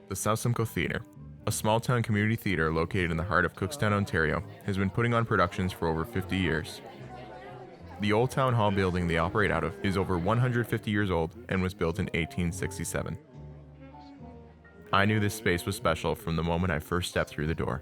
The South Simcoe Theatre, a small-town community theatre located in the heart of Cookstown, Ontario, has been putting on productions for over 50 years. The old town hall building they operate out of is over 150 years old and was built in 1867. I knew this space was special from the moment I first stepped through the door.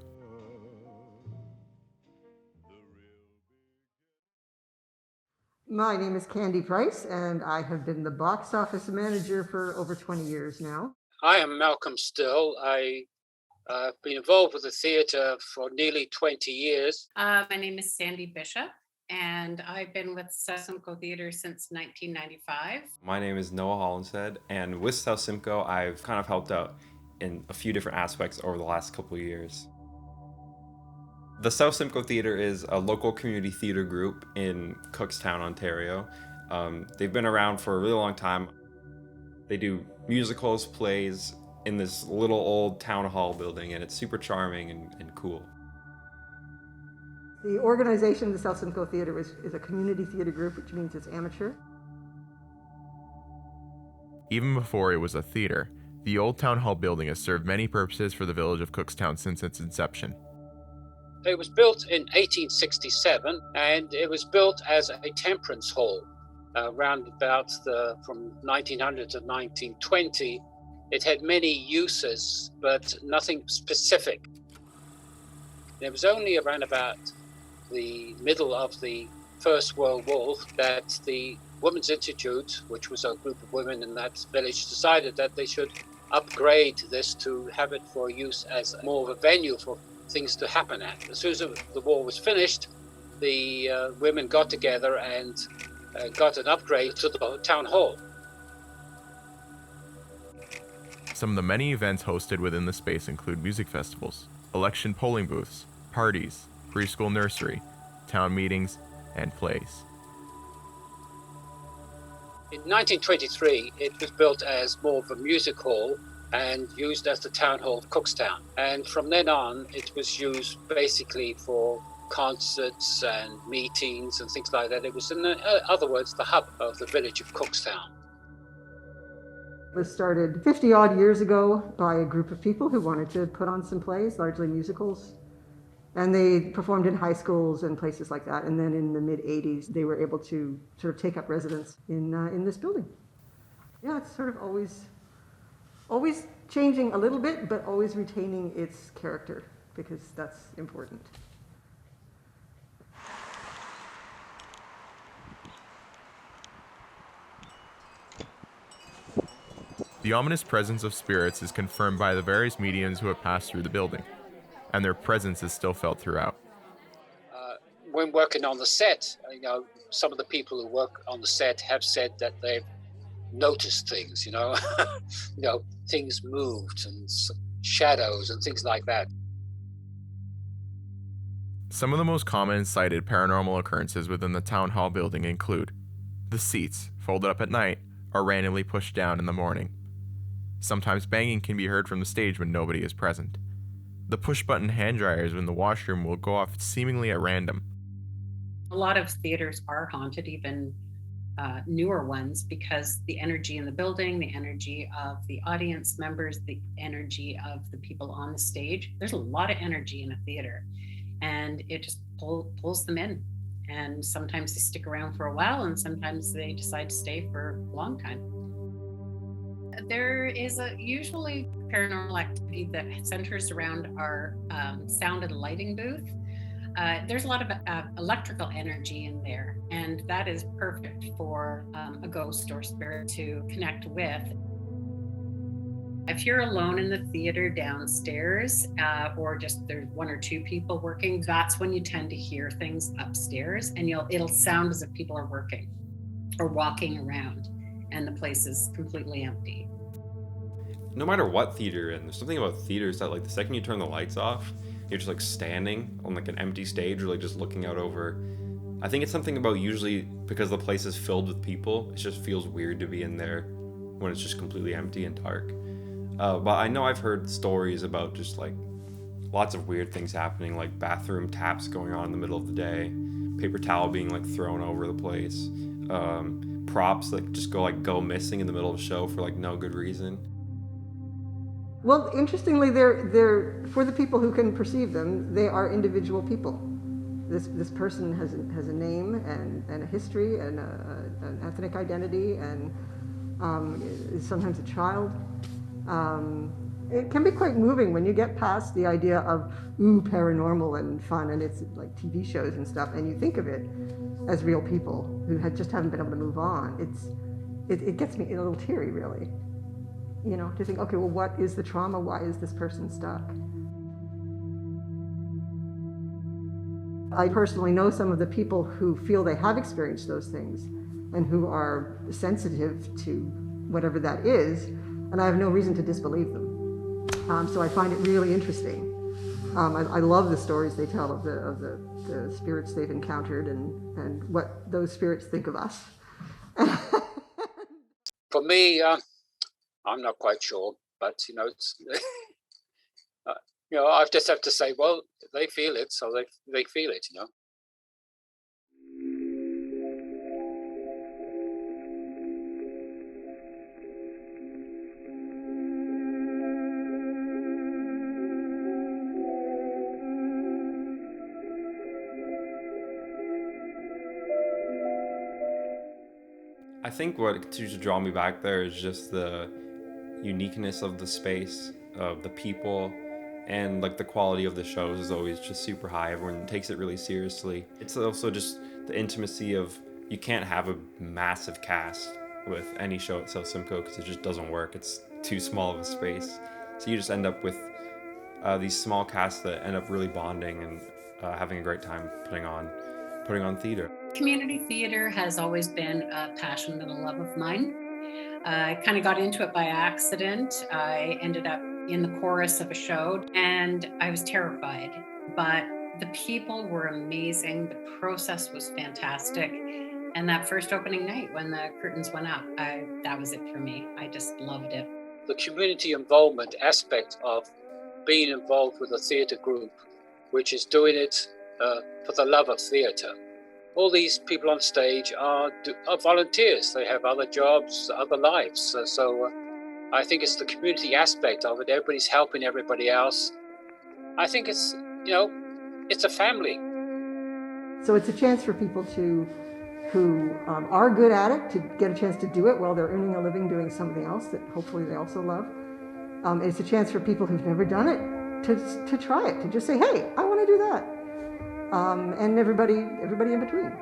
My name is Candy Price, and I have been the box office manager for over 20 years now. I am Malcolm Still. I've been involved with the theatre for nearly 20 years. My name is Sandy Bishop, and I've been with South Simcoe Theatre since 1995. My name is Noah Hollinshead, and with South Simcoe, I've kind of helped out in a few different aspects over the last couple of years. The South Simcoe Theatre is a local community theatre group in Cookstown, Ontario. They've been around for a really long time. They do musicals, plays in this little old town hall building, and it's super charming and cool. The organization of the South Simcoe Theatre is a community theatre group, which means it's amateur. Even before it was a theatre, the old town hall building has served many purposes for the village of Cookstown since its inception. It was built in 1867, and it was built as a temperance hall. Around about from 1900 to 1920, it had many uses, but nothing specific. It was only around about the middle of the First World War that the Women's Institute, which was a group of women in that village, decided that they should upgrade this to have it for use as more of a venue for things to happen at. As soon as the war was finished, the women got together and got an upgrade to the town hall. Some of the many events hosted within the space include music festivals, election polling booths, parties, preschool nursery, town meetings, and plays. In 1923, it was built as more of a music hall and used as the town hall of Cookstown. And from then on, it was used basically for concerts and meetings and things like that. It was, in other words, the hub of the village of Cookstown. It was started 50 odd years ago by a group of people who wanted to put on some plays, largely musicals. And they performed in high schools and places like that. And then in the mid-'80s, they were able to sort of take up residence in this building. Yeah, it's sort of always changing a little bit, but always retaining its character, because that's important. The ominous presence of spirits is confirmed by the various mediums who have passed through the building, and their presence is still felt throughout. When working on the set, some of the people who work on the set have said that they've noticed things, things moved and shadows and things like that. Some of the most common cited paranormal occurrences within the town hall building include the seats, folded up at night, are randomly pushed down in the morning. Sometimes banging can be heard from the stage when nobody is present. The push-button hand dryers in the washroom will go off seemingly at random. A lot of theaters are haunted, even newer ones, because the energy in the building, the energy of the audience members, the energy of the people on the stage. There's a lot of energy in a theater, and it just pulls them in. And sometimes they stick around for a while, and sometimes they decide to stay for a long time. There is usually paranormal activity that centers around our sound and lighting booth. There's a lot of electrical energy in there, and that is perfect for a ghost or spirit to connect with. If you're alone in the theater downstairs, or just there's one or two people working, that's when you tend to hear things upstairs, and it'll sound as if people are working or walking around, and the place is completely empty. No matter what theater you're in, there's something about theaters that, like, the second you turn the lights off, you're just like standing on like an empty stage or like just looking out over. I think it's something about, usually because the place is filled with people, it just feels weird to be in there when it's just completely empty and dark. But I know I've heard stories about just like lots of weird things happening, like bathroom taps going on in the middle of the day, paper towel being like thrown over the place, props that just go missing in the middle of a show for like no good reason. Well, interestingly, they're for the people who can perceive them. They are individual people. This person has a name and a history and an ethnic identity and is sometimes a child. It can be quite moving when you get past the idea of paranormal and fun, and it's like TV shows and stuff, and you think of it as real people who just haven't been able to move on. It gets me a little teary, really. You know, to think, okay, well, what is the trauma? Why is this person stuck? I personally know some of the people who feel they have experienced those things and who are sensitive to whatever that is, and I have no reason to disbelieve them. So I find it really interesting. I love the stories they tell of the spirits they've encountered and what those spirits think of us. For me, I'm not quite sure, but it's, I just have to say, well, they feel it, so they feel it, I think what continues to draw me back there is just the uniqueness of the space, of the people, and like the quality of the shows is always just super high. Everyone takes it really seriously. It's also just the intimacy of, you can't have a massive cast with any show at South Simcoe because it just doesn't work. It's too small of a space. So you just end up with these small casts that end up really bonding and having a great time putting on theater. Community theater has always been a passion and a love of mine. I kind of got into it by accident. I ended up in the chorus of a show and I was terrified, but the people were amazing. The process was fantastic. And that first opening night when the curtains went up, that was it for me. I just loved it. The community involvement aspect of being involved with a theatre group, which is doing it for the love of theatre. All these people on stage are volunteers. They have other jobs, other lives. So I think it's the community aspect of it. Everybody's helping everybody else. I think it's a family. So it's a chance for people who are good at it to get a chance to do it while they're earning a living doing something else that hopefully they also love. It's a chance for people who've never done it to try it, to just say, hey, I want to do that. And everybody in between.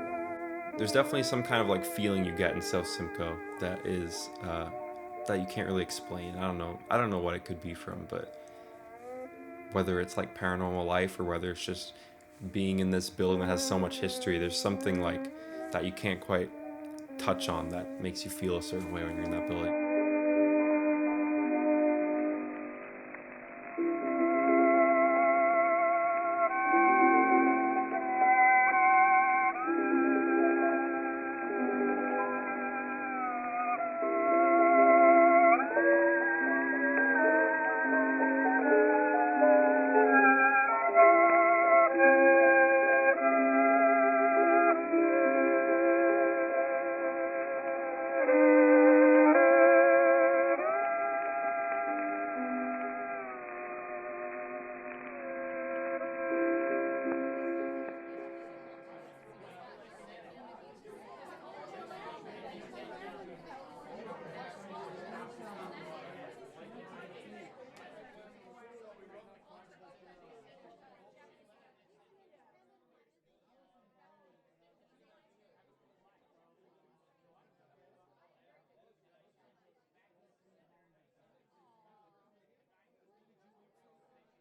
There's definitely some kind of like feeling you get in South Simcoe that is that you can't really explain. I don't know what it could be from, but whether it's like paranormal life or whether it's just being in this building that has so much history, there's something like that you can't quite touch on that makes you feel a certain way when you're in that building.